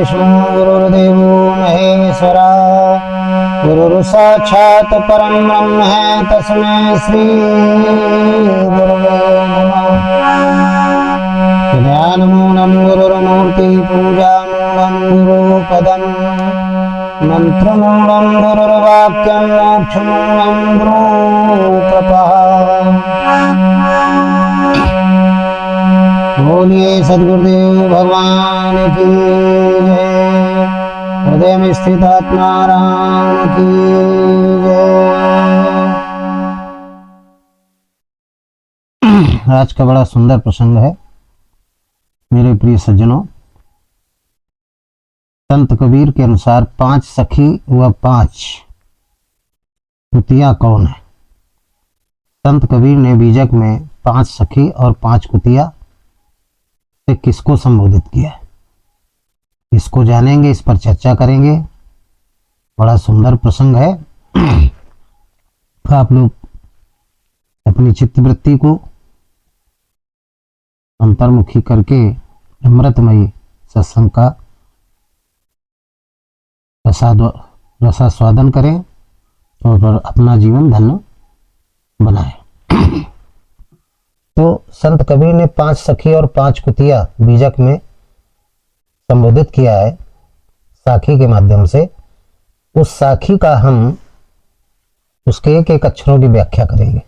विष्णु गुरुर्देवो महेश्वरा गुरुर्साक्षात् परं ब्रह्म तस्मै श्री गुरवे नमः। ज्ञानमूलं गुरुर्मूर्ति पूजामूलं गुरुपदम् मंत्रमूलं गुरुर्वाक्यं मोक्षमूलं गुरुकृपा। बोलिए सद्गुरुदेव भगवान की जय। हृदय में स्थित आत्मा राम की जय। आज का बड़ा सुंदर प्रसंग है मेरे प्रिय सज्जनों। संत कबीर के अनुसार 5 सखी व 5 कुतिया कौन है। संत कबीर ने बीजक में 5 सखी और 5 कुतिया से किसको संबोधित किया है, इसको जानेंगे, इस पर चर्चा करेंगे। बड़ा सुंदर प्रसंग है। आप लोग अपनी चित्तवृत्ति को अंतर्मुखी करके अमृतमयी सत्संग का रसास्वादन करें और अपना जीवन धन्य बनाएं। तो संत कबीर ने 5 सखी और 5 कुतिया बीजक में संबोधित किया है साखी के माध्यम से। उस साखी का हम उसके एक एक अक्षरों की व्याख्या करेंगे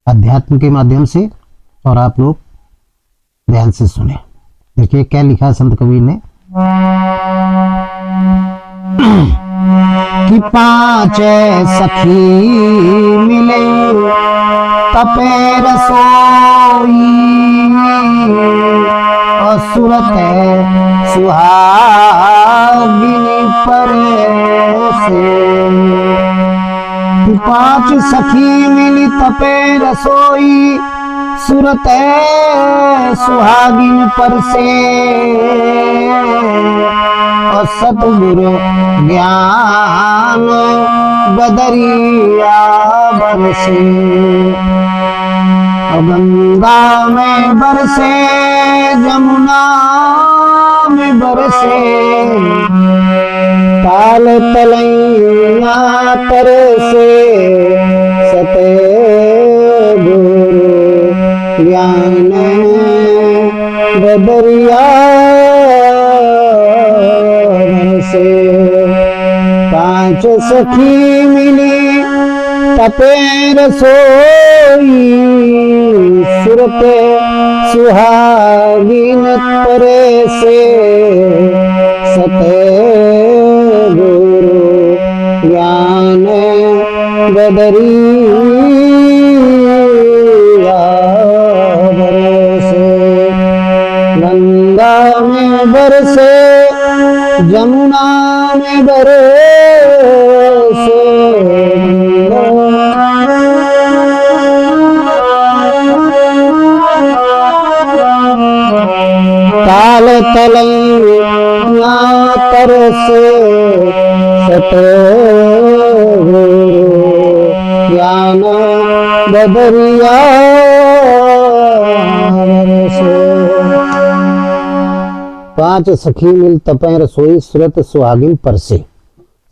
अध्यात्म के माध्यम से, और आप लोग ध्यान से सुने। देखिए क्या लिखा संत कबीर ने कि 5 सखी मिले तपे रसोई और सूरत सुहागिनी पर से। 5 सखी मिली तपे रसोई सूरत सुहागिन पर से और सतगुरु ज्ञान बदरिया बरसे। गंगा में बरसे जमुना में बरसे ताल तलैया तरसे सते गुरु ज्ञान बदरिया बरसे। 5 सखी मिली तपे रसोई सूरत सुहागिन परे से सते गुरु ज्ञान बदरिया बरसे। गंगा में बरसे जमुना में बरसे ताल तलैया तरसे सते ज्ञान बदरिया बरसे। 5 सखी मिल तपे रसोई सूरत सुहागिन परसे।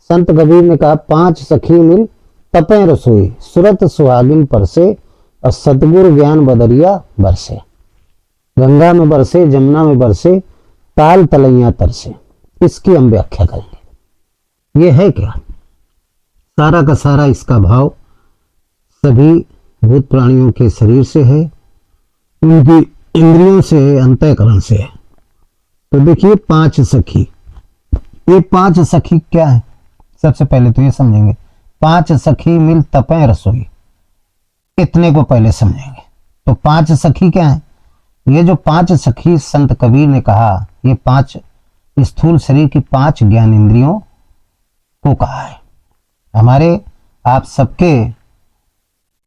संत कबीर ने कहा 5 सखी मिल तपे रसोई सूरत सुहागिन परसे और सतगुरु ज्ञान बदरिया बरसे। गंगा में बरसे जमुना में बरसे ताल तलैया तरसे। इसकी हम व्याख्या करेंगे। ये है क्या? सारा का सारा इसका भाव सभी भूत प्राणियों के शरीर से है, उनकी इंद्रियों से है, अंतःकरण से है। तो देखिए 5 सखी, ये 5 सखी क्या है? सबसे पहले तो ये समझेंगे 5 सखी मिल तपे रसोई, इतने को पहले समझेंगे। तो 5 सखी क्या है? ये जो 5 सखी संत कबीर ने कहा, ये 5 स्थूल शरीर की 5 ज्ञान इंद्रियों को कहा है। हमारे आप सबके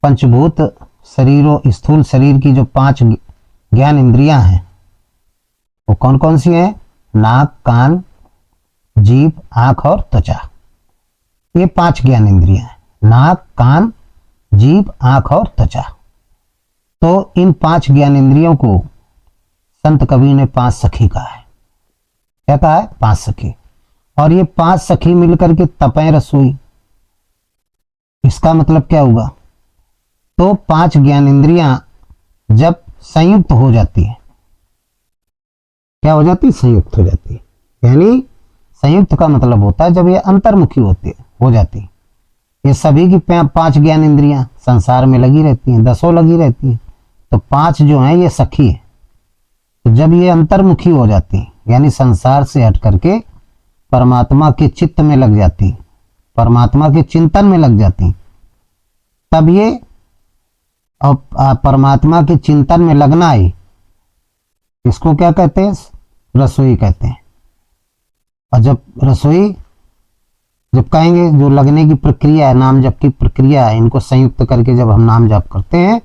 पंचभूत शरीरों स्थूल शरीर की जो 5 ज्ञान इंद्रियां हैं वो कौन कौन सी हैं? नाक, कान, जीभ, आंख और त्वचा। ये 5 ज्ञान इंद्रियां हैं, नाक, कान, जीभ, आंख और त्वचा। तो इन 5 ज्ञान इंद्रियों को संत कबीर ने 5 सखी कहा है। क्या कहा है? 5 सखी। और ये 5 सखी मिलकर के तपें रसोई, इसका मतलब क्या हुआ? तो 5 ज्ञान इंद्रियां जब संयुक्त हो जाती है, क्या हो जाती? संयुक्त हो जाती है। यानी संयुक्त का मतलब होता है जब ये अंतर्मुखी होती है, हो जाती है। ये सभी की 5 ज्ञान इंद्रियां संसार में लगी रहती हैं, 10 लगी रहती हैं, तो 5 जो हैं ये सखी है। तो जब ये अंतर्मुखी हो जाती है, यानी संसार से हट करके परमात्मा के चित्त में लग जाती, परमात्मा के चिंतन में लग जाती, तब ये परमात्मा के चिंतन में लगना ही, इसको क्या कहते हैं? रसोई कहते हैं। और जब रसोई जब कहेंगे, जो लगने की प्रक्रिया है, नाम जप की प्रक्रिया है, इनको संयुक्त करके जब हम नाम जप करते हैं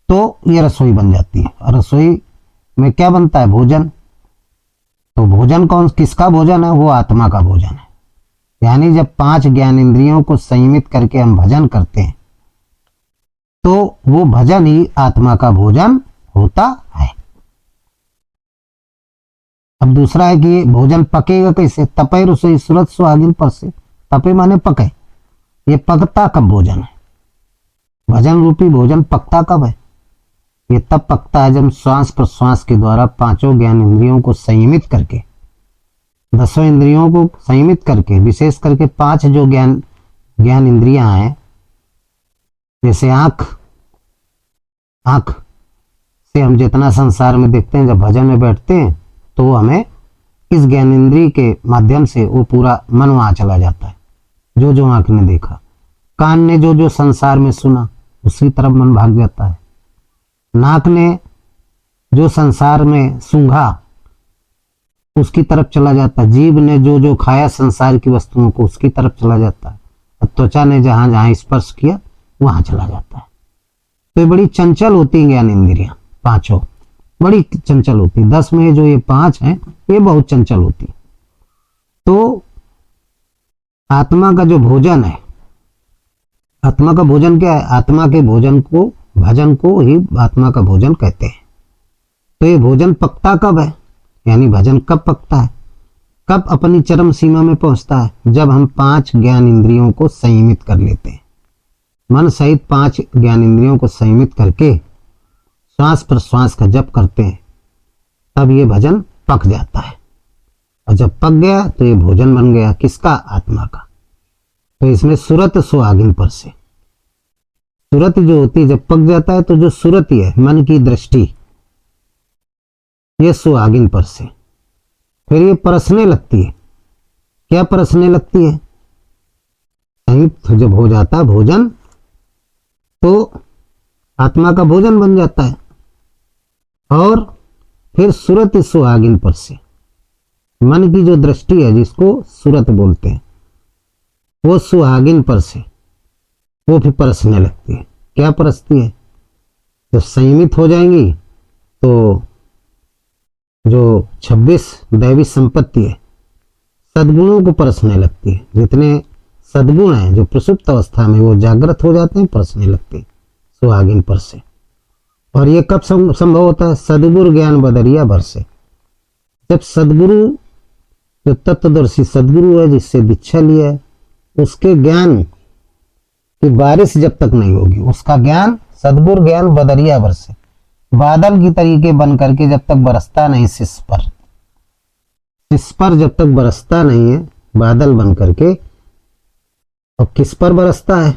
तो ये रसोई बन जाती है। और रसोई में क्या बनता है? भोजन। तो भोजन कौन किसका भोजन है? वो आत्मा का भोजन है। यानी जब 5 ज्ञान इंद्रियों को संयमित करके हम भजन करते हैं तो वो भजन ही आत्मा का भोजन होता है। अब दूसरा है कि ये भोजन पकेगा कैसे? तपे रसोई सुरत सुहागिन पर से। तपे माने पके। ये पकता कब भोजन है? भजन रूपी भोजन पकता कब है? ये तब पकता है जब श्वास प्रश्वास के द्वारा 5 ज्ञान इंद्रियों को संयमित करके, 10 इंद्रियों को संयमित करके, विशेष करके 5 जो ज्ञान इंद्रियां हैं, जैसे आंख से हम जितना संसार में देखते हैं, जब भजन में बैठते हैं तो वो हमें इस ज्ञान इंद्रिय के माध्यम से वो पूरा मन वहां चला जाता है। जो आंख ने देखा, कान ने जो संसार में सुना, उसी तरफ मन भाग जाता है। नाक ने जो संसार में सूंघा, उसकी तरफ चला जाता है। जीभ ने जो खाया संसार की वस्तुओं को, उसकी तरफ चला जाता है। त्वचा ने जहां जहां स्पर्श किया वहां चला जाता है। तो ये बड़ी चंचल होती है ज्ञान इंद्रियां, 5 बड़ी चंचल होती है। 10 में जो ये 5 हैं ये बहुत चंचल होती। तो आत्मा का जो भोजन है, आत्मा का भोजन क्या है? आत्मा के भोजन को, भजन को ही आत्मा का भोजन कहते हैं। तो ये भोजन पकता कब है? यानी भजन कब पकता है, कब अपनी चरम सीमा में पहुंचता है? जब हम 5 ज्ञान इंद्रियों को संयमित कर लेते हैं। मन सहित 5 ज्ञान इंद्रियों को संयमित करके श्वास प्रश्वास का जप करते हैं, तब ये भजन पक जाता है। और जब पक गया तो ये भोजन बन गया किसका? आत्मा का। तो इसमें सुरत सुहागिन पर से, सुरत जो होती है जब पक जाता है तो जो सुरति है, मन की दृष्टि, ये सुहागिन पर से फिर ये परसने लगती है। क्या परसने लगती है? संयुक्त जब हो जाता है भोजन तो आत्मा का भोजन बन जाता है। और फिर सुरत सुहागिन पर से, मन की जो दृष्टि है जिसको सुरत बोलते हैं, वो सुहागिन पर से वो फिर परसने लगती है। क्या परसती है? जब संयमित हो जाएंगी तो जो 26 दैवी संपत्ति है, सद्गुणों को परसने लगती है। जितने सद्गुण हैं जो प्रसुप्त अवस्था में, वो जागृत हो जाते हैं, परसने लगते हैं सुहागिन पर से। और ये कब संभव होता है? सदगुरु ज्ञान बदरिया भर से। जब सदगुरु, जो तत्वदर्शी सदगुरु है जिससे दीक्षा लिया है, उसके ज्ञान की बारिश जब तक नहीं होगी, उसका ज्ञान सदगुरु ज्ञान बदरिया भर से, बादल की तरीके बन करके जब तक बरसता नहीं शिष्य पर जब तक बरसता नहीं है बादल बन करके, और किस पर बरसता है?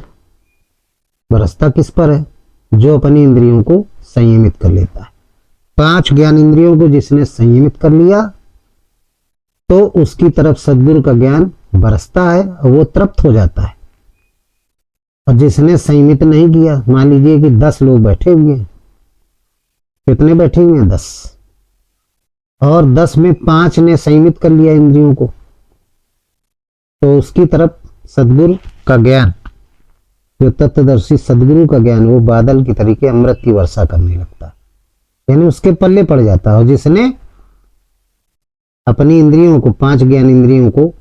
बरसता किस पर है? जो अपनी इंद्रियों को संयमित कर लेता है। 5 ज्ञान इंद्रियों को जिसने संयमित कर लिया तो उसकी तरफ सद्गुरु का ज्ञान बरसता है और वो तृप्त हो जाता है। और जिसने संयमित नहीं किया, मान लीजिए कि 10 लोग बैठे हुए हैं, कितने बैठे हुए हैं? 10, और 10 में 5 ने संयमित कर लिया इंद्रियों को, तो उसकी तरफ सद्गुरु का ज्ञान, जो तत्वदर्शी सदगुरु का ज्ञान, वो बादल की तरीके अमृत की वर्षा करने लगता है, यानी उसके पल्ले पड़ जाता है। और जिसने अपनी इंद्रियों को, 5 ज्ञान इंद्रियों को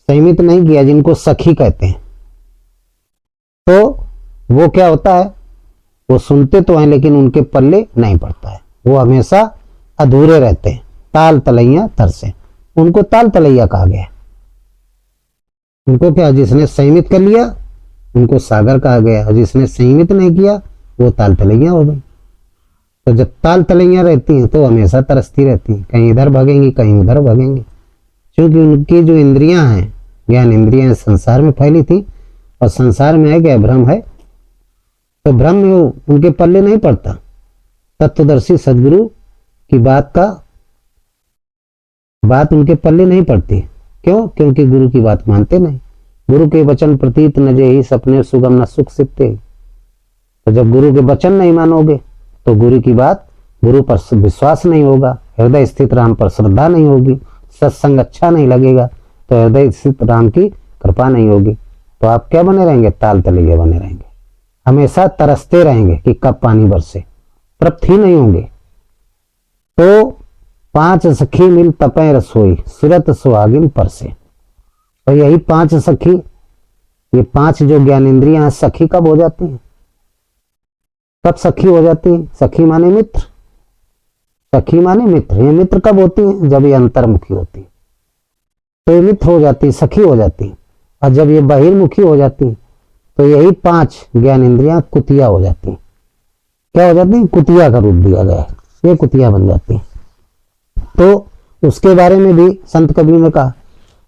संयमित नहीं किया, जिनको सखी कहते हैं, तो वो क्या होता है? वो सुनते तो हैं लेकिन उनके पल्ले नहीं पड़ता है, वो हमेशा अधूरे रहते हैं, ताल तलैया तरसे। उनको ताल तलैया कहा गया। उनको क्या, जिसने संयमित कर लिया उनको सागर कहा गया, और जिसने संयमित नहीं किया वो ताल तलैया हो गई। तो जब ताल तलैया रहती हैं तो हमेशा तरसती रहती हैं, कहीं इधर भागेंगी कहीं उधर भागेंगी, क्योंकि उनकी जो इंद्रियां हैं, ज्ञान इंद्रियां संसार में फैली थी, और संसार में है क्या, भ्रम है, तो भ्रम में उनके पल्ले नहीं पड़ता। तत्वदर्शी सदगुरु की बात उनके पल्ले नहीं पड़ती। क्यों? क्योंकि गुरु की बात मानते नहीं। गुरु के वचन प्रतीत न जेहि सपने सुगम न सुख सिद्धे। तो जब गुरु के वचन नहीं मानोगे तो गुरु की बात, गुरु पर विश्वास नहीं होगा, हृदय स्थित राम पर श्रद्धा नहीं होगी, सत्संग अच्छा नहीं लगेगा, तो हृदय स्थित राम की कृपा नहीं होगी। तो आप क्या बने रहेंगे? ताल तलैया बने रहेंगे, हमेशा तरसते रहेंगे कि कब पानी बरसे, तृप्त ही नहीं होंगे। तो 5 सखी मिल तपय रसोई सुरत सुहागिन परसे। और यही 5 सखी, ये 5 जो ज्ञानेंद्रियां सखी कब हो जाती हैं? कब सखी हो जाती है? सखी माने मित्र, सखी माने मित्र। ये मित्र कब होती है? जब ये अंतर्मुखी होती है तो ये मित्र हो जाती है, सखी हो जाती है। और जब ये बहिर्मुखी हो जाती है तो यही 5 ज्ञानेंद्रियां कुतिया हो जाती हैं। क्या हो जाती है? कुतिया का रूप दिया गया है, ये कुतिया बन जाती है। तो उसके बारे में भी संत कबीर ने कहा,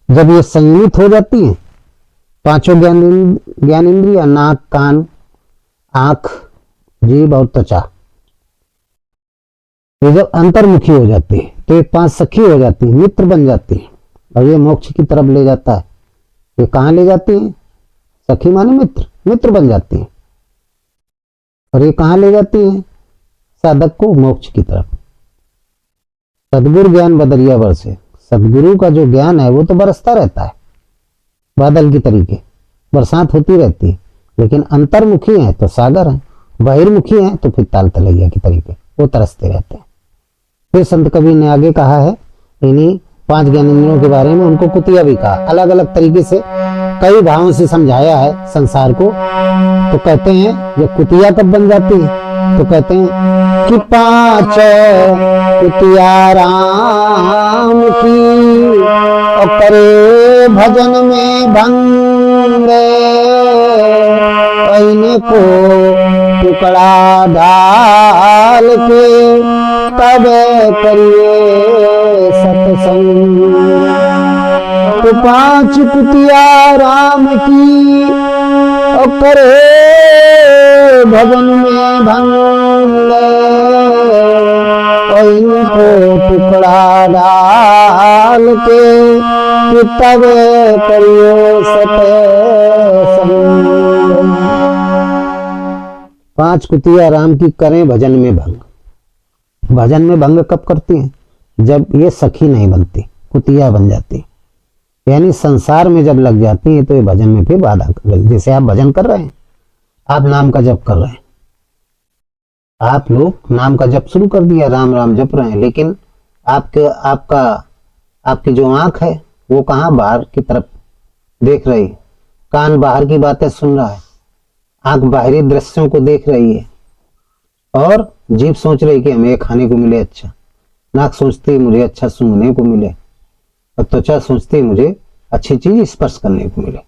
जब ये संयमित हो जाती है 5 ज्ञानेंद्रियां, नाक कान आंख जीभ और त्वचा, ये जब अंतर्मुखी हो जाती है तो ये 5 सखी हो जाती है, मित्र बन जाती है, और ये मोक्ष की तरफ ले जाता है। ये कहाँ ले जाती है? सखी माने मित्र, मित्र बन जाती है। और ये कहाँ ले जाती है? साधक को मोक्ष की तरफ। सदगुरु ज्ञान बदरिया बरसे। सदगुरु का जो ज्ञान है वो तो बरसता रहता है, बादल की तरीके बरसात होती रहती है, लेकिन अंतर्मुखी है तो सागर है, बहिर्मुखी है तो फिर ताल तलैया की तरीके वो तरसते रहते हैं। फिर संत कबीर ने आगे कहा है इन्हीं 5 ज्ञानेंद्रियों के बारे में, उनको कुतिया भी कहा, अलग अलग तरीके से कई भावों से समझाया है संसार को। तो कहते हैं ये कुतिया कब बन जाती है? तो कहते हैं कि 5 कुतिया राम की और करे भजन में भंग, इनको टुकड़ा डाल के तब करिए सत्संग। तो 5 कुतिया राम की और करे भजन में भंग, और इनको टुकड़ा डाल के तब करिए सत्संग। 5 कुतिया राम की करें भजन में भंग। भजन में भंग कब करती हैं? जब ये सखी नहीं बनती, कुतिया बन जाती, यानी संसार में जब लग जाती है तो ये भजन में फिर बाधा कर। जैसे आप भजन कर रहे हैं, आप नाम का जप कर रहे हैं, आप लोग नाम का जप शुरू कर दिया, राम राम जप रहे हैं, लेकिन आपकी जो आंख है वो कहाँ? बाहर की तरफ देख रही, कान बाहर की बातें सुन रहा है, आंख बाहरी दृश्यों को देख रही है, और जीभ सोच रही कि हमें खाने को मिले अच्छा, नाक सोचती मुझे अच्छा सूंघने को मिले, और त्वचा सोचती मुझे अच्छी चीज स्पर्श करने को मिले।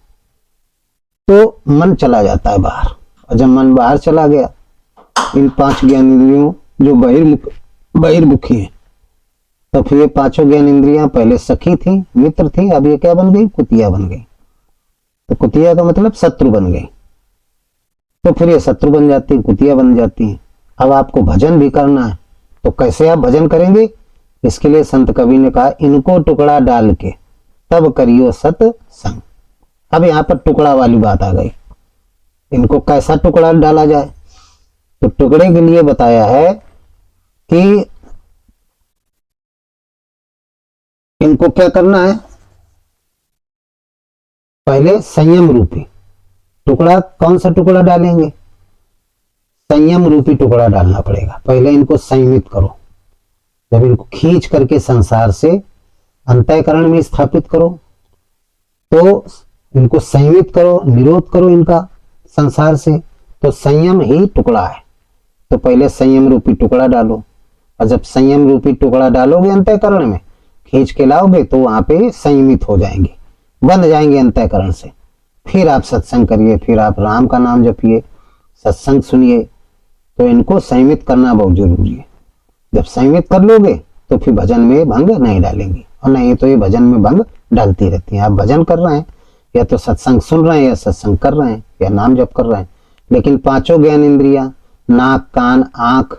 तो मन चला जाता है बाहर, और जब मन बाहर चला गया, इन 5 ज्ञानेंद्रियों जो बहिर्मुखी है, तो फिर ये 5 ज्ञानेंद्रियां पहले सखी थी, मित्र थी, अब ये क्या बन गई? कुतिया बन गई। तो कुतिया का मतलब शत्रु बन गई, तो फिर ये शत्रु बन जाती, कुतिया बन जाती है। अब आपको भजन भी करना है, तो कैसे आप भजन करेंगे? इसके लिए संत कवि ने कहा इनको टुकड़ा डाल के तब करियो सत्संग। अब यहाँ पर टुकड़ा वाली बात आ गई, इनको कैसा टुकड़ा डाला जाए? तो टुकड़े के लिए बताया है कि इनको क्या करना है? पहले संयम रूपी टुकड़ा। कौन सा टुकड़ा डालेंगे? संयम रूपी टुकड़ा डालना पड़ेगा। पहले इनको संयमित करो, जब इनको खींच करके संसार से अंतःकरण में स्थापित करो, तो इनको संयमित करो, निरोध करो इनका संसार से, तो संयम ही टुकड़ा है। तो पहले संयम रूपी टुकड़ा डालो, और जब संयम रूपी टुकड़ा डालोगे अंतःकरण में, खींच के लाओगे तो वहां पे संयमित हो जाएंगे, बंध जाएंगे अंतःकरण से। फिर आप सत्संग करिए, फिर आप राम का नाम जपिए, सत्संग सुनिए। तो इनको संयमित करना बहुत जरूरी है। जब संयमित कर लोगे तो फिर भजन में भंग नहीं डालेंगे, और नहीं तो ये भजन में भंग डालती रहती हैं। आप भजन कर रहे हैं या तो सत्संग सुन रहे हैं, या सत्संग कर रहे हैं, या नाम जप कर रहे हैं, लेकिन पांचों ज्ञान इंद्रियां नाक कान आंख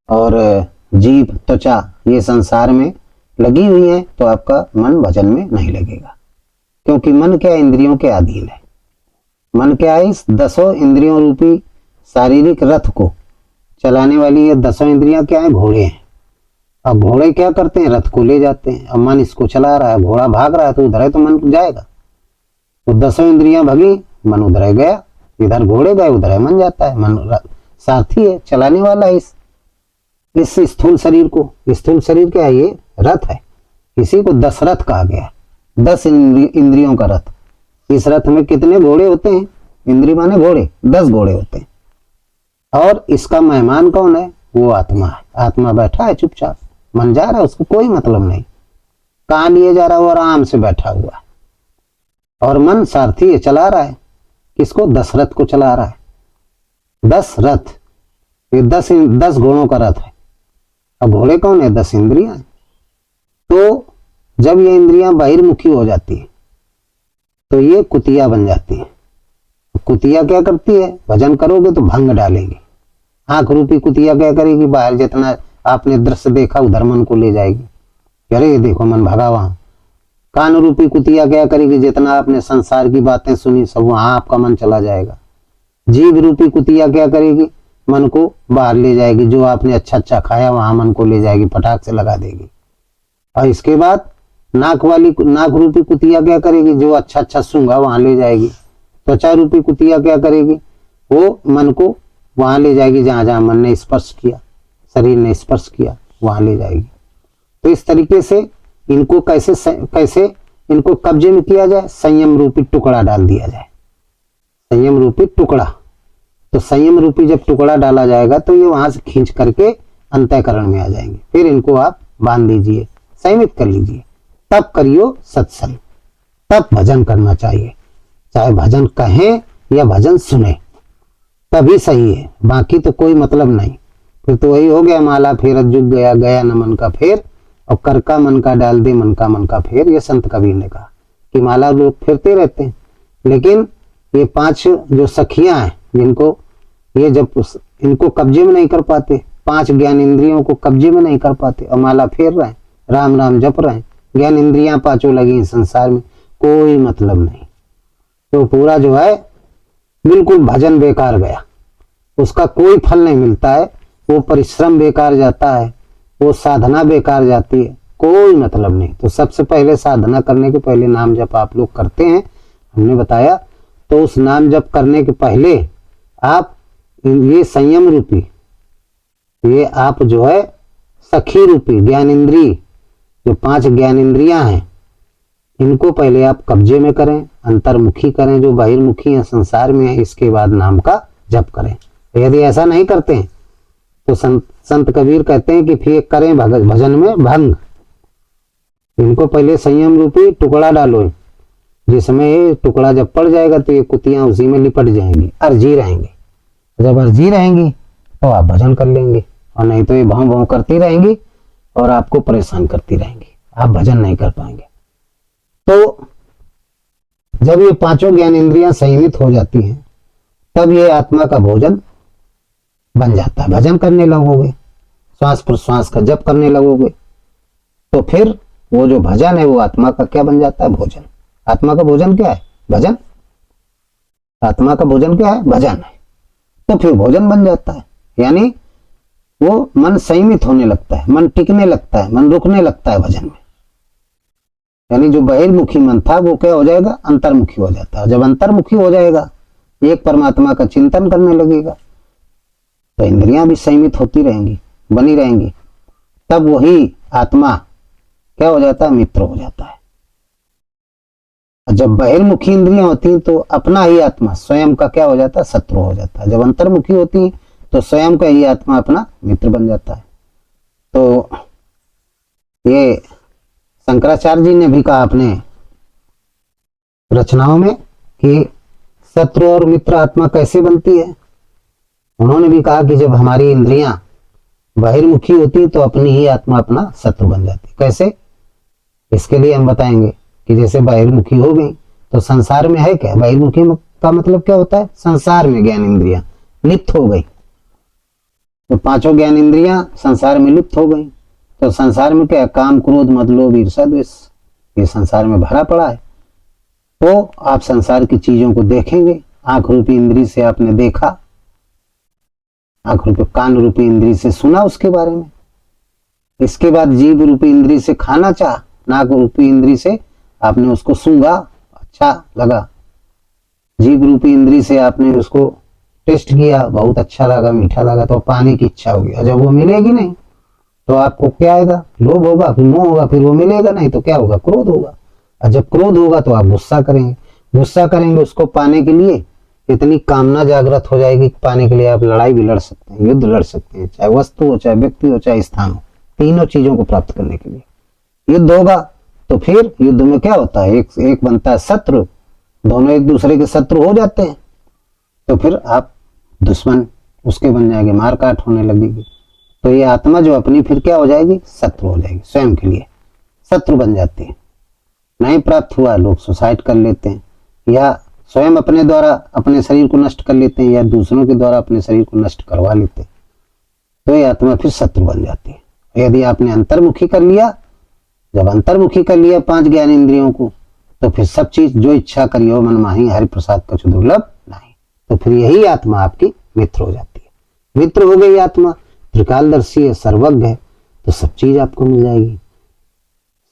और जीभ त्वचा ये संसार में लगी हुई है, तो आपका मन भजन में नहीं लगेगा। क्योंकि मन क्या इंद्रियों के अधीन है। मन क्या है, इस 10 इंद्रियों रूपी शारीरिक रथ को चलाने वाली ये 10 इंद्रियां क्या है, घोड़े हैं। अब घोड़े क्या करते हैं, रथ को ले जाते हैं। अब मन इसको चला रहा है, घोड़ा भाग रहा है, तो उधर है तो मन जाएगा। तो 10 इंद्रियां भगी, मन उधर गया, इधर घोड़े गए, उधर मन जाता है। मन सारथी है, चलाने वाला है इस स्थूल शरीर को। स्थूल शरीर क्या है, ये रथ है। इसी को दशरथ कहा गया, 10 इंद्रियों का रथ। इस रथ में कितने घोड़े होते हैं, इंद्रिय माने घोड़े, 10 घोड़े होते हैं। और इसका मेहमान कौन है, वो आत्मा है। आत्मा बैठा है चुपचाप, मन जा रहा है, उसको कोई मतलब नहीं, कहाँ लिए जा रहा है, वो आराम से बैठा हुआ है। और मन सारथी है, चला रहा है। किसको, दशरथ को चला रहा है। 10 रथ, ये 10 घोड़ों का रथ है। अब घोड़े कौन है, 10 इंद्रियां। तो जब ये इंद्रियां बहिर्मुखी हो जाती है तो ये कुतिया बन जाती है। कुतिया क्या करती है, भजन करोगे तो भंग डालेंगे। आंख रूपी कुतिया क्या करेगी, बाहर जितना आपने दृश्य देखा उधर मन को ले जाएगी, अरे ये देखो मन भगा वहां। कान रूपी कुतिया क्या करेगी, जितना आपने संसार की बातें सुनी सब वहां आपका मन चला जाएगा। जीभ रूपी कुतिया क्या करेगी, मन को बाहर ले जाएगी, जो आपने अच्छा अच्छा खाया वहां मन को ले जाएगी, पटाख से लगा देगी। और इसके बाद नाक रूपी कुतिया क्या करेगी, जो अच्छा अच्छा सूंघा वहां ले जाएगी। त्वचा रूपी कुतिया क्या करेगी, वो मन को वहां ले जाएगी, जहां जहां मन ने स्पर्श किया, शरीर ने स्पर्श किया, वहां ले जाएगी। तो इस तरीके से इनको कैसे इनको कब्जे में किया जाए, संयम रूपी टुकड़ा डाल दिया जाए। संयम रूपी टुकड़ा, तो संयम रूपी जब टुकड़ा डाला जाएगा तो ये वहां से खींच करके अंतःकरण में आ जाएंगे। फिर इनको आप बांध दीजिए, संयमित कर लीजिए, तब करियो सत्संग, तब भजन करना चाहिए। चाहे भजन कहें या भजन सुने तभी सही है, बाकी तो कोई मतलब नहीं। फिर तो वही हो गया, माला फेरत जुग गया, गया न मन का फेर, और कर का मन का डाल दे मन का फेर। ये संत कबीर ने कहा कि माला लोग फेरते रहते हैं, लेकिन ये 5 जो सखियां हैं, जिनको ये जब इनको कब्जे में नहीं कर पाते, 5 ज्ञान इंद्रियों को कब्जे में नहीं कर पाते, और माला फेर रहे हैं, राम राम जप रहे हैं, ज्ञान इंद्रियां 5 लगी संसार में, कोई मतलब नहीं। तो पूरा जो है बिल्कुल भजन बेकार गया, उसका कोई फल नहीं मिलता है, वो परिश्रम बेकार जाता है, वो साधना बेकार जाती है, कोई मतलब नहीं। तो सबसे पहले साधना करने के पहले नाम जप आप लोग करते हैं, हमने बताया। तो उस नाम जप करने के पहले आप ये संयम रूपी, ये आप जो है सखी रूपी ज्ञान इंद्री, जो 5 ज्ञान इंद्रियां हैं, इनको पहले आप कब्जे में करें, अंतर्मुखी करें, जो बहिर्मुखी है संसार में है। इसके बाद नाम का जप करें। यदि ऐसा नहीं करते हैं तो संत कबीर कहते हैं कि फिर करें भजन में भंग। इनको पहले संयम रूपी टुकड़ा डालो, जिसमें ये टुकड़ा जब पड़ जाएगा तो ये कुतियां उसी में लिपट जाएंगी, अर्जी रहेंगी। जब अर्जी रहेंगी तो आप भजन कर लेंगे, और नहीं तो ये भाव भाव करती रहेंगी और आपको परेशान करती रहेंगी, आप भजन नहीं कर पाएंगे। तो जब ये 5 ज्ञान इंद्रियां संयमित हो जाती हैं, तब ये आत्मा का भोजन बन जाता है। भजन करने लगोगे, श्वास प्रश्वास का जप करने लगोगे, तो फिर वो जो भजन है वो आत्मा का क्या बन जाता है, भोजन। आत्मा का भोजन क्या है, भजन। आत्मा का भोजन क्या है, भजन है। तो फिर भोजन बन जाता है, यानी वो मन संयमित होने लगता है, मन टिकने लगता है, मन रुकने लगता है भजन में। यानी जो बहिर्मुखी मन था वो क्या हो जाएगा, अंतर्मुखी हो जाता है। जब अंतर्मुखी हो जाएगा, एक परमात्मा का चिंतन करने लगेगा, तो इंद्रियां भी संयमित होती रहेंगी, बनी रहेंगी। तब वही आत्मा क्या हो जाता है, मित्र हो जाता है। जब बहिर्मुखी इंद्रियां होती हैं तो अपना ही आत्मा स्वयं का क्या हो जाता है, शत्रु हो जाता है। जब अंतर्मुखी होती है तो स्वयं का ही आत्मा अपना मित्र बन जाता है। तो ये शंकराचार्य जी ने भी कहा अपने रचनाओं में कि शत्रु और मित्र आत्मा कैसे बनती है। उन्होंने भी कहा कि जब हमारी इंद्रियां बहिर्मुखी होती तो अपनी ही आत्मा अपना शत्रु बन जाती। कैसे? इसके लिए हम बताएंगे कि जैसे बहिर्मुखी हो गई तो संसार में है क्या? बहिर्मुखी का मतलब क्या होता है? संसार में ज्ञान इंद्रियां लिप्त हो गई, तो पांचों ज्ञान इंद्रियां संसार में लिप्त हो गई, तो संसार में क्या? काम, क्रोध, मद, लोभ, ईर्ष्या, द्वेष, ये संसार में भरा पड़ा है। तो आप संसार की चीजों को देखेंगे। आंख रूपी इंद्री से आपने देखा, आंख रूपी, कान रूपी इंद्री से सुना उसके बारे में। इसके बाद जीभ रूपी इंद्री से खाना चाहा, नाक रूपी इंद्री से आपने उसको सूंघा, अच्छा लगा। जीभ रूपी इंद्री से आपने उसको टेस्ट किया, बहुत अच्छा लगा, मीठा लगा, तो पाने की इच्छा होगी। और जब वो मिलेगी नहीं तो आपको क्या आएगा? लोभ होगा, फिर मोह होगा, फिर वो मिलेगा नहीं तो क्या होगा? क्रोध होगा। और जब क्रोध होगा तो आप गुस्सा करेंगे, गुस्सा करेंगे उसको पाने के लिए, इतनी कामना जागृत हो जाएगी कि पाने के लिए आप लड़ाई भी लड़ सकते हैं, युद्ध लड़ सकते हैं, चाहे वस्तु हो, चाहे व्यक्ति हो, चाहे स्थान हो। तीनों चीजों को प्राप्त करने के लिए युद्ध होगा। तो फिर युद्ध में क्या होता है? एक बनता है शत्रु, दोनों एक दूसरे के शत्रु हो जाते हैं, तो फिर आप दुश्मन उसके बन जाएंगे, मारकाट होने लगेगी। तो ये आत्मा जो अपनी फिर क्या हो जाएगी? शत्रु हो जाएगी, स्वयं के लिए शत्रु बन जाती है। नहीं प्राप्त हुआ, लोग सुसाइड कर लेते हैं, या स्वयं अपने द्वारा अपने शरीर को नष्ट कर लेते हैं, या दूसरों के द्वारा अपने शरीर को नष्ट करवा लेते हैं। तो ये आत्मा फिर शत्रु बन जाती है। यदि आपने अंतर्मुखी कर लिया, जब अंतर्मुखी कर लिया पांच ज्ञान इंद्रियों को, तो फिर सब चीज जो इच्छा करियो मन माही, हरि प्रसाद कछु दुर्लभ नहीं। तो फिर यही आत्मा आपकी मित्र हो जाती है। मित्र हो गई आत्मा, त्रिकालदर्शी है, सर्वज्ञ है, तो सब चीज आपको मिल जाएगी,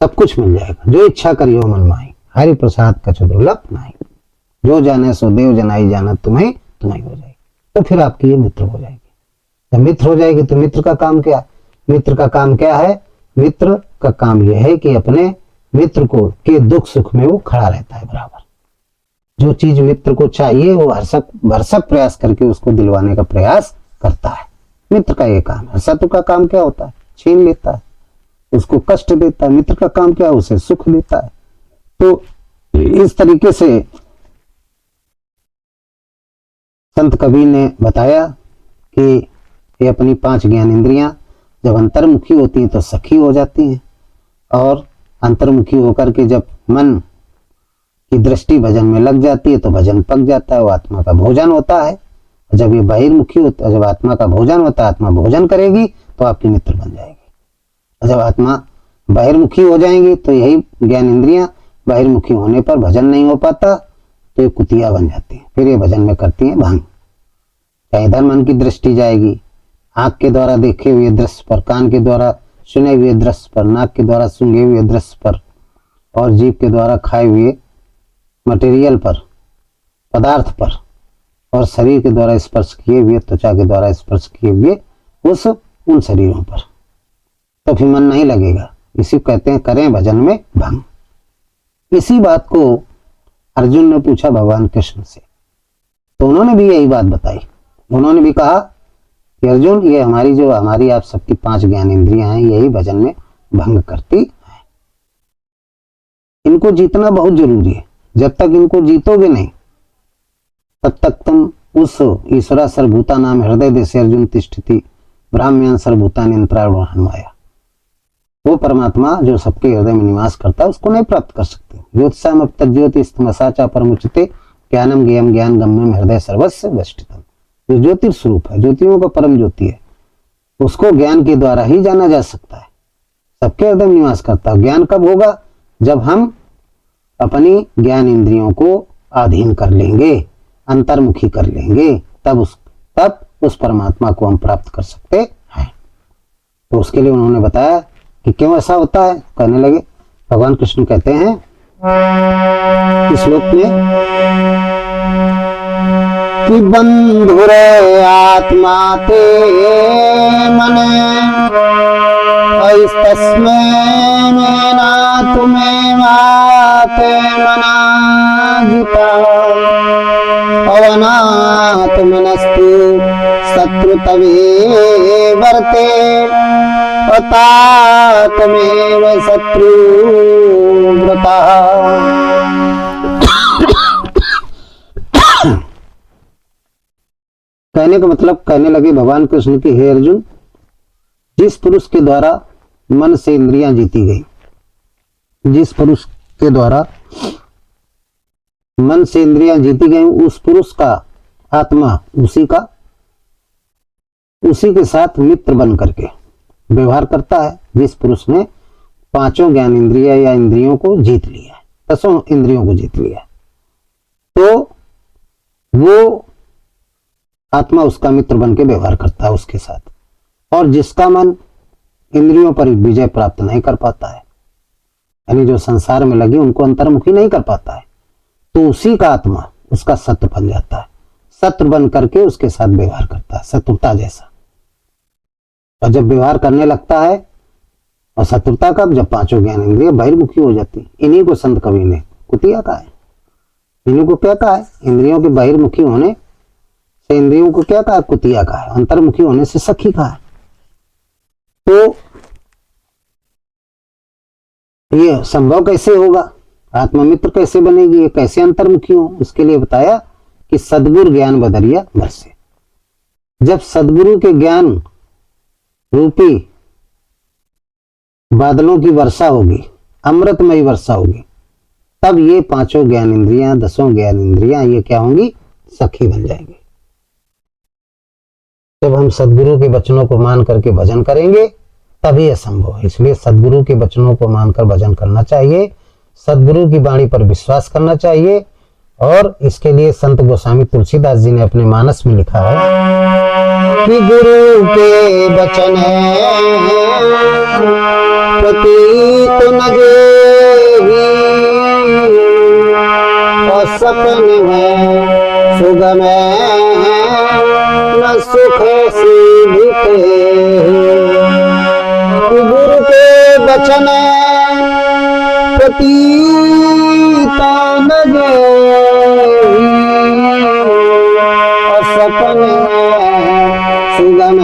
सब कुछ मिल जाएगा। जो इच्छा करियो मन माही, हरि प्रसाद कछु दुर्लभ नहीं। जो जाने सो देव जनाई जाना, तुम्हें तुम्हें हो जाएगी। तो फिर आपकी ये मित्र हो जाएगी। जब मित्र हो जाएगी तो मित्र का काम क्या? मित्र का काम क्या है? मित्र का काम यह है कि अपने मित्र को के दुख सुख में वो खड़ा रहता है बराबर। जो चीज मित्र को चाहिए वो हरसक भरसक प्रयास करके उसको दिलवाने का प्रयास करता है। मित्र का ये काम है। शत्रु का काम क्या होता है? छीन लेता है, उसको कष्ट देता है। मित्र का काम क्या है? उसे सुख देता है। तो इस तरीके से संत कबीर ने बताया कि ये अपनी पांच ज्ञान इंद्रियां जब अंतर्मुखी होती हैं तो सखी हो जाती हैं, और अंतर्मुखी होकर के जब मन की दृष्टि भजन में लग जाती है तो भजन पक जाता है, वो आत्मा का भोजन होता है। जब ये बहिर्मुखी होता है, जब आत्मा का भोजन होता है, आत्मा भोजन करेगी तो आपकी मित्र बन जाएगी। और जब आत्मा बहिर्मुखी हो जाएंगी तो यही ज्ञान इंद्रियां बहिर्मुखी होने पर भजन नहीं हो पाता, तो ये कुतिया बन जाती है। फिर ये भजन में करती है भंग। चाहे इधर मन की दृष्टि जाएगी, आंख के द्वारा देखे हुए दृश्य पर, कान के द्वारा सुने हुए दृश्य पर, नाक के द्वारा सूंघे हुए दृश्य पर, और जीभ के द्वारा खाए हुए मटेरियल पर, पदार्थ पर, और शरीर के द्वारा स्पर्श किए हुए, त्वचा के द्वारा स्पर्श किए हुए उन शरीरों पर, तो फिर मन नहीं लगेगा। इसी कहते हैं करें भजन में भंग। इसी बात को अर्जुन ने पूछा भगवान कृष्ण से, तो उन्होंने भी यही बात बताई। उन्होंने भी कहा कि अर्जुन, ये हमारी आप सबकी पांच ज्ञान इंद्रियां हैं, यही भजन में भंग करती है। इनको जीतना बहुत जरूरी है। जब तक इनको जीतोगे नहीं तब तक तुम उस ईश्वरा सर्वभूता नाम हृदय देशे अर्जुन तिष्ठति ब्राह्मण सर्वभूतानि अंतराळुर्हन्माया, वो परमात्मा जो सबके हृदय में निवास करता है उसको नहीं प्राप्त कर सकते। ज्योतिषाम तज्ज्योतिस्तमसा परमुच्यते ज्ञानम ज्ञेयम ज्ञान गम्यम हृदय सर्वस्य वष्टितम। जो ज्योतिर्स्वरूप है, ज्योतियों का परम ज्योति है, उसको ज्ञान के द्वारा ही जाना जा सकता है। सबके हृदय में निवास करता है। ज्ञान कब होगा? जब हम अपनी ज्ञान इंद्रियों को अधीन कर लेंगे, अंतर्मुखी कर लेंगे, तब उस परमात्मा को हम प्राप्त कर सकते हैं। तो उसके लिए उन्होंने बताया कि क्यों ऐसा होता है। कहने लगे, भगवान कृष्ण कहते हैं इस श्लोक में कि बंधुरे आत्मा ते मने तस्मै मेना तुम्हें माते मना गीता अवनाथ आत्मनस्तु शत्रु तवे वर्ते तातमेव शत्रु व्रता। कहने का मतलब, कहने लगे भगवान कृष्ण की, हे अर्जुन, जिस पुरुष के द्वारा मन से इंद्रियां जीती गई, जिस पुरुष के द्वारा मन से इंद्रियां जीती गई, उस पुरुष का आत्मा उसी के साथ मित्र बन करके व्यवहार करता है। जिस पुरुष ने पांचों ज्ञान इंद्रिया या इंद्रियों को जीत लिया है, 10 इंद्रियों को जीत लिया है, तो वो आत्मा उसका मित्र बन के व्यवहार करता है उसके साथ। और जिसका मन इंद्रियों पर विजय प्राप्त नहीं कर पाता है, यानी जो संसार में लगी उनको अंतर्मुखी नहीं कर पाता है, तो उसी का आत्मा उसका शत्रु बन जाता है। शत्रु बन करके उसके साथ व्यवहार करता है, शत्रुता जैसा। और जब व्यवहार करने लगता है, और शत्रुता कब, जब पांचों ज्ञान इंद्रिय बहिर्मुखी हो जाती। इन्हीं को संत कवि ने कुतिया कहा है। इन्हीं को क्या कहा है? इंद्रियों के बहिर्मुखी होने से इंद्रियों को क्या कहा? कुतिया कहा है। अंतर्मुखी होने से सखी कहा है। तो ये संभव कैसे होगा? आत्ममित्र कैसे बनेगी? ये कैसे अंतर्मुखी हो? इसके लिए बताया कि सद्गुरु ज्ञान बदरिया बरसे। जब सद्गुरु के ज्ञान रूपी बादलों की वर्षा होगी, अमृतमयी वर्षा होगी, तब ये पांचों ज्ञान इंद्रियां, 10 ज्ञान इंद्रियां, ये क्या होंगी? सखी बन जाएंगी। जब हम सद्गुरु के वचनों को मान करके भजन करेंगे तभी यह संभव है। इसलिए सद्गुरु के वचनों को मानकर भजन करना चाहिए, सद्गुरु की वाणी पर विश्वास करना चाहिए। और इसके लिए संत गोस्वामी तुलसीदास जी ने अपने मानस में लिखा है कि गुरु के वचन प्रतीत न जेहि, और सपन में सुगम न सुख सीधिते। गुरु के वचन प्रतीत न जेहि, और सपन सुगम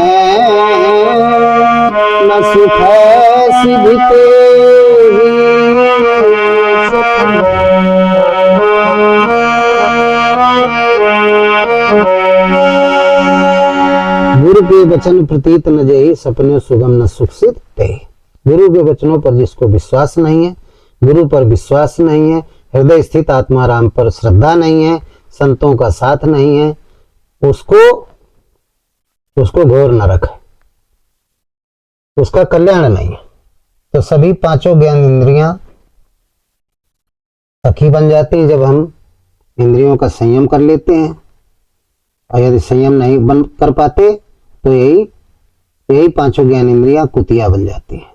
न सुख सीधिते। गुरु के वचन प्रतीत न जेहि, सपने सुगम न सुख सिद्ध ते। गुरु के वचनों पर जिसको विश्वास नहीं है, गुरु पर विश्वास नहीं है, हृदय स्थित आत्माराम पर श्रद्धा नहीं है, संतों का साथ नहीं है, उसको घोर नरक है, उसका कल्याण नहीं है। तो सभी पांचों ज्ञान इंद्रियां सखी बन जाती है जब हम इंद्रियों का संयम कर लेते हैं। और यदि संयम नहीं बन कर पाते तो यही पांचों ज्ञान इंद्रियां कुतिया बन जाती हैं।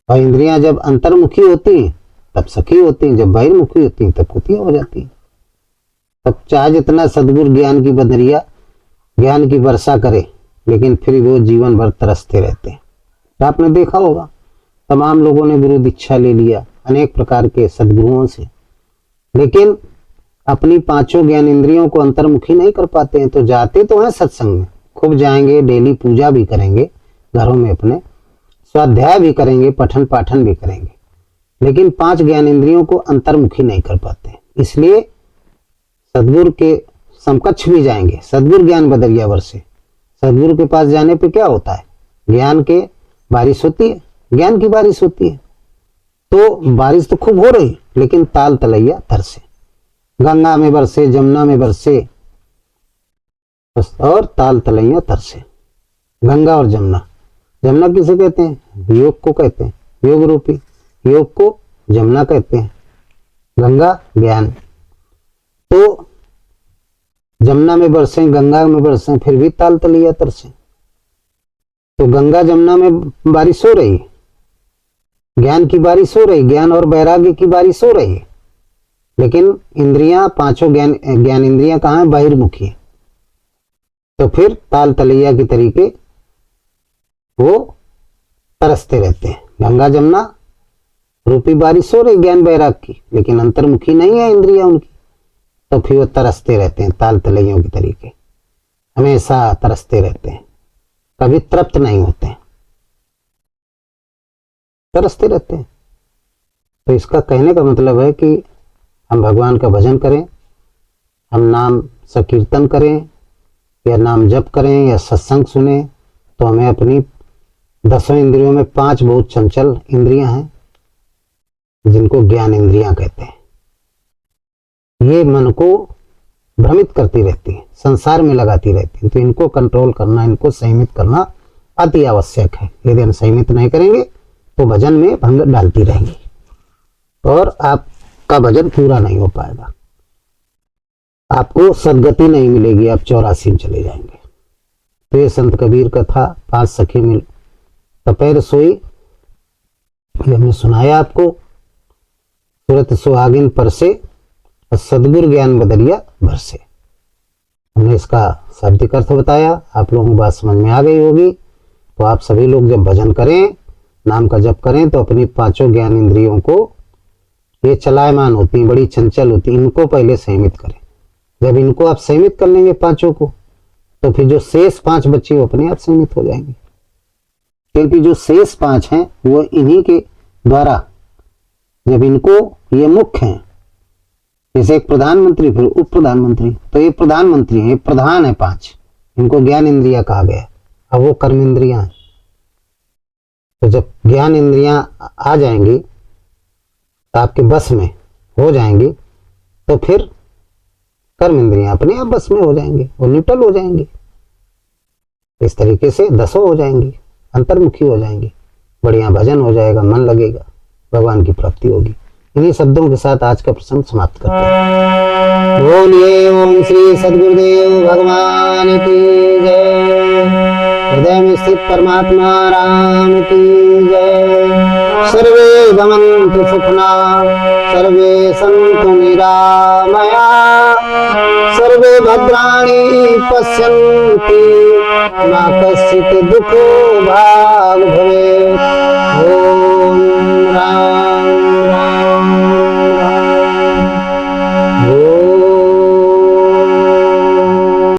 और इंद्रियां जब अंतर्मुखी होती तब सखी होती, जब बहिर्मुखी होती तब कुतिया हो जाती। तब चाहे जितना सद्गुरु ज्ञान की बदरिया, ज्ञान की वर्षा करे, लेकिन फिर वो जीवन भर तरसते रहते हैं। तो आपने देखा होगा, तमाम लोगों ने गुरु दीक्षा ले लिया अनेक प्रकार के सद्गुरुओं से, लेकिन अपनी पांचों ज्ञान इंद्रियों को अंतर्मुखी नहीं कर पाते हैं। तो जाते तो हैं सत्संग में, खूब जाएंगे, डेली पूजा भी करेंगे, घरों में अपने स्वाध्याय भी करेंगे, पठन पाठन भी करेंगे, लेकिन 5 ज्ञान इंद्रियों को अंतर्मुखी नहीं कर पाते। इसलिए सद्गुरु के समकक्ष भी जाएंगे, सद्गुरु ज्ञान बदरिया वर्षे। सद्गुरु के पास जाने पे क्या होता है? ज्ञान के बारिश होती है, ज्ञान की बारिश होती है। तो बारिश तो खूब हो रही, लेकिन ताल तलैया तरसे, गंगा में बरसे, जमुना में बरसे, और ताल तलैया तरसे। गंगा और जमुना, जमुना किसे कहते हैं? योग को कहते हैं, योग रूपी योग को जमुना कहते हैं, गंगा ज्ञान। तो जमुना में बरसे, गंगा में बरसे, फिर भी ताल तलैया तरसे। तो गंगा जमुना में बारिश हो रही, ज्ञान की बारिश हो रही, ज्ञान और वैराग्य की बारिश हो रही, लेकिन इंद्रियां, पांचों ज्ञान इंद्रियां कहाँ है? बहिर्मुखी। तो फिर ताल तलैया के तरीके वो तरसते रहते हैं। गंगा जमुना रूपी बारिश हो रही ज्ञान वैराग की, लेकिन अंतर्मुखी नहीं है इंद्रियां उनकी। तो फिर वो तरसते रहते हैं, ताल तलैयों की तरीके, हमेशा तरसते रहते हैं, कभी तृप्त नहीं होते हैं, तरसते रहते हैं। तो इसका कहने का मतलब है कि हम भगवान का भजन करें, हम नाम संकीर्तन करें या नाम जप करें या सत्संग सुने, तो हमें अपनी 10 इंद्रियों में 5 बहुत चंचल इंद्रियां हैं जिनको ज्ञान इंद्रियां कहते हैं। ये मन को भ्रमित करती रहती है, संसार में लगाती रहती है, तो इनको कंट्रोल करना, इनको संयमित करना अति आवश्यक है। यदि हम संयमित नहीं करेंगे तो भजन में भंग डालती रहेंगी और आपका भजन पूरा नहीं हो पाएगा, आपको सदगति नहीं मिलेगी, आप 84 में चले जाएंगे। तो ये संत कबीर का था 5 सखी मिल तपै रसोई, ये हमने सुनाया आपको। सूरत सुहागिन परसे और सदगुरु ज्ञान बदरिया बरसे, हमने इसका शाब्दिक अर्थ बताया। आप लोगों को बात समझ में आ गई होगी। तो आप सभी लोग जब भजन करें, नाम का जप करें, तो अपनी 5 ज्ञान इंद्रियों को, ये चलायमान होती हैं, बड़ी चंचल होती हैं, इनको पहले संयमित करें। जब इनको आप संयमित कर लेंगे 5 को, तो फिर जो शेष 5 बच्चे वो अपने आप संयमित हो जाएंगे, क्योंकि जो शेष 5 हैं वो इन्हीं के द्वारा, जब इनको, ये मुख्य हैं, जैसे एक प्रधानमंत्री फिर उप प्रधानमंत्री, तो ये प्रधानमंत्री है, ये प्रधान है 5, इनको ज्ञान इंद्रिया कहा गया। अब वो कर्म इंद्रियां हैं। तो जब ज्ञान इंद्रियां आ जाएंगी, तो आपके बस में हो जाएंगी, तो फिर कर्म इंद्रियां अपने आप बस में हो जाएंगी, वो न्यूट्रल हो जाएंगी। इस तरीके से 10 हो जाएंगी, अंतर्मुखी हो जाएंगी, बढ़िया भजन हो जाएगा, मन लगेगा, भगवान की प्राप्ति होगी। इन्हीं शब्दों के साथ आज का प्रसंग समाप्त करते हैं। बोलिए ओम श्री सद्गुरुदेव भगवान की जय। हृदय में स्थित परमात्मा राम की जय। सर्वे भवन्तु सुखिना, सर्वे सन्तु निरामया, सर्वे भद्राणि पश्यन्ति, मा कश्चित् दुःखो भाग् भवेत्।